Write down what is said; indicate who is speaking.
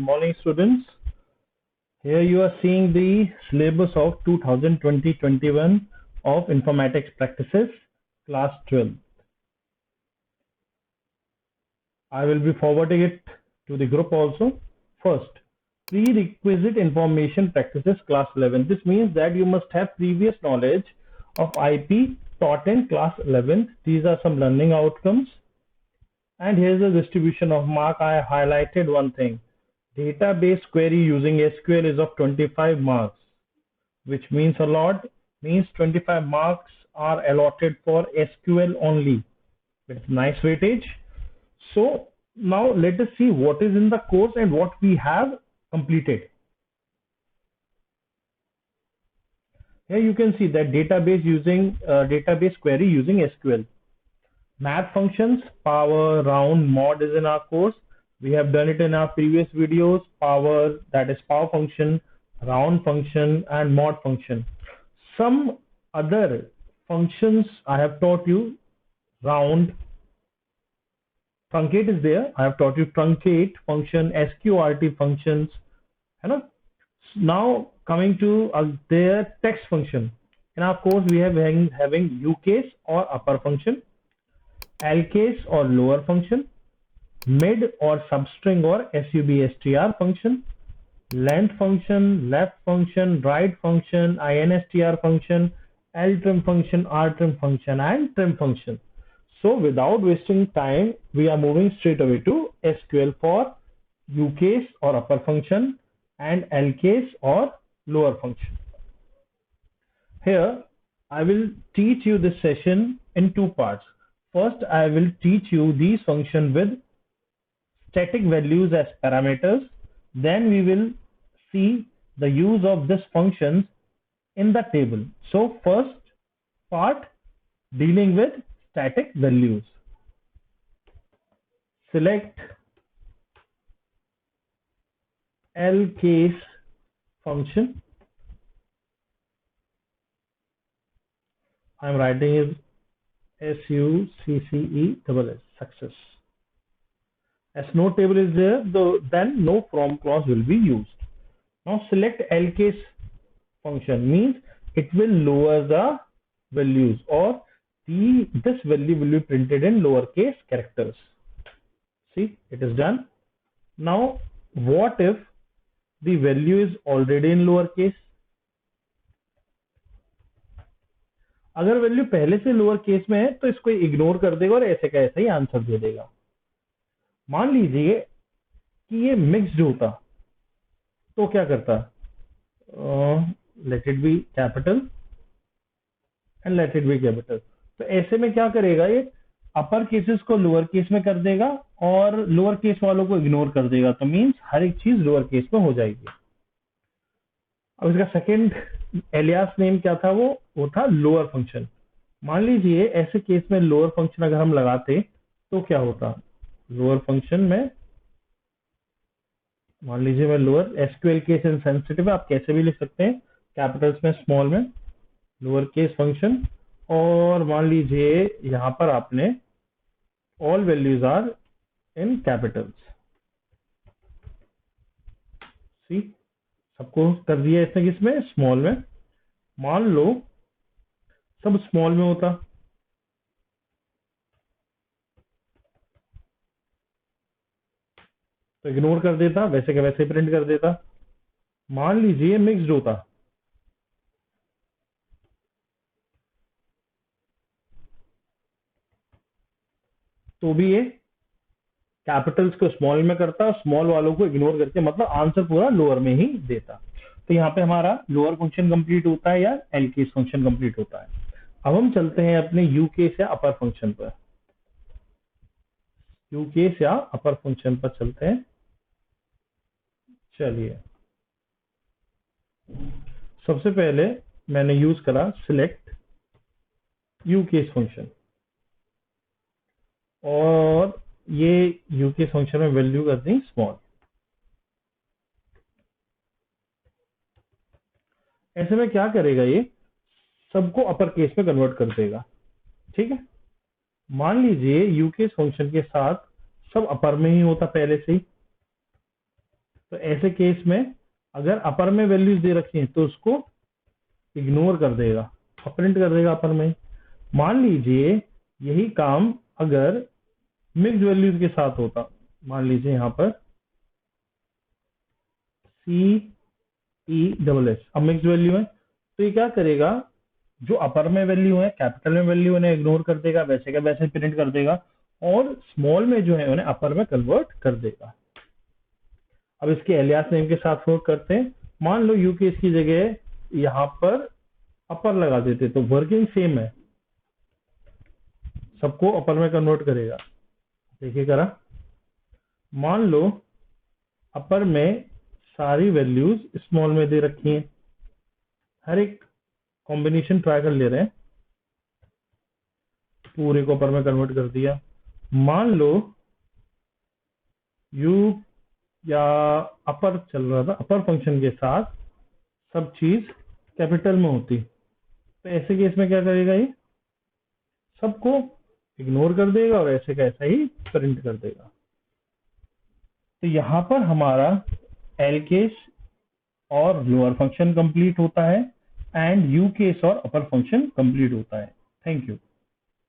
Speaker 1: morning, students. Here you are seeing the syllabus of 2020-21 of Informatics Practices, Class 12. I will be forwarding it to the group also. First, prerequisite information practices class 11. This means that you must have previous knowledge of IP taught in class 11. These are some learning outcomes. And here's the distribution of mark. I highlighted one thing. Database query using SQL is of 25 marks, which means a lot. Means 25 marks are allotted for SQL only. It's nice weightage. So now let us see what is in the course and what we have completed. Here you can see that database query using SQL. Math functions, power, round, mod is in our course. We have done it in our previous videos. Power, that is power function, round function, and mod function. Some other functions I have taught you. Round, truncate is there. I have taught you truncate function, sqrt functions. Now coming to their text function. In our course, we have having ucase or upper function, lcase or lower function, mid or substring or substr function, length function, left function, right function, instr function, ltrim function, rtrim function, and trim function. So without wasting time, we are moving straight away to SQL for ucase or upper function and lcase or lower function. Here I will teach you this session in two parts. First, I will teach you these functions with static values as parameters. Then we will see the use of these functions in the table. So first part, dealing with static values. Select lcase function. I am writing it SUCCE success. As no table is there, then no from clause will be used. Now select lcase function means it will lower the values, or this value will be printed in lowercase characters. See, it is done. Now what if the value is already in lowercase? अगर value पहले से lower case में है तो इसको ignore कर देगा और ऐसे का ऐसे ही आंसर दे देगा. मान लीजिए कि ये मिक्स्ड होता तो क्या करता? Let it be capital and let it be capital. तो ऐसे में क्या करेगा, ये अपर केसेस को लोअर केस में कर देगा और लोअर केस वालों को इग्नोर कर देगा. तो मीन्स हर एक चीज लोअर केस में हो जाएगी. अब इसका सेकेंड एलियास नेम क्या था? वो था लोअर फंक्शन. मान लीजिए ऐसे केस में लोअर फंक्शन अगर हम लगाते तो क्या होता? लोअर फंक्शन में मान लीजिए मैं लोअर एसक्यूएल केस इनसेंसिटिव है, आप कैसे भी लिख सकते हैं, कैपिटल्स में स्मॉल में लोअर केस फंक्शन, और मान लीजिए यहां पर आपने all values are in capitals. See, सबको कर दिया इसने किसमें? स्मॉल में. मान लो सब स्मॉल में होता तो इग्नोर कर देता, वैसे का वैसे प्रिंट कर देता. मान लीजिए मिक्स्ड होता तो भी ये कैपिटल्स को स्मॉल में करता और स्मॉल वालों को इग्नोर करके मतलब आंसर पूरा लोअर में ही देता. तो यहाँ पे हमारा लोअर फंक्शन कंप्लीट होता है या एलकेस फंक्शन कंप्लीट होता है. अब हम चलते हैं अपने यूकेस या अपर फंक्शन पर. यूकेस या अपर फंक्शन पर चलते हैं. चलिए, सबसे पहले मैंने यूज करा सिलेक्ट यूकेस फंक्शन, और ये यूकेस फंक्शन में वैल्यू कर दी स्मॉल. ऐसे में क्या करेगा, ये सबको अपर केस में कन्वर्ट कर देगा. ठीक है, मान लीजिए यूकेस फंक्शन के साथ सब अपर में ही होता पहले से ही, तो ऐसे केस में अगर अपर में वैल्यूज दे रखी हैं तो उसको इग्नोर कर देगा, प्रिंट कर देगा अपर में। मान लीजिए यही काम अगर मिक्स वैल्यूज के साथ होता, मान लीजिए यहाँ पर CESS, अब मिक्स वैल्यू है तो ये क्या करेगा, जो अपर में वैल्यू है, कैपिटल में वैल्यू उन्हें इग्नोर कर देगा, वैसे का वैसे प्रिंट कर देगा, और स्मॉल में जो है उन्हें अपर में कन्वर्ट कर देगा। अब इसके एलियास नेम के साथ वर्क करते हैं। मान लो यूकेस की जगह यहाँ पर अपर लगा देते तो वर्किंग सेम है, सबको अपर में कन्वर्ट करेगा। देखिए करा, मान लो अपर में सारी वैल्यूज स्मॉल में दे रखी हैं, हर एक कॉम्बिनेशन ट्राई कर ले रहे हैं, पूरे को अपर में कन्वर्ट कर दिया। मान लो यू या अपर चल रहा था, अपर फंक्शन के साथ सब चीज कैपिटल में होती, तो ऐसे केस में क्या करेगा, ये सबको इग्नोर कर देगा और ऐसे का ऐसा ही प्रिंट कर देगा। तो यहाँ पर हमारा एल केस और लोअर फंक्शन कंप्लीट होता है एंड यू केस और अपर फंक्शन कंप्लीट होता है। Thank you.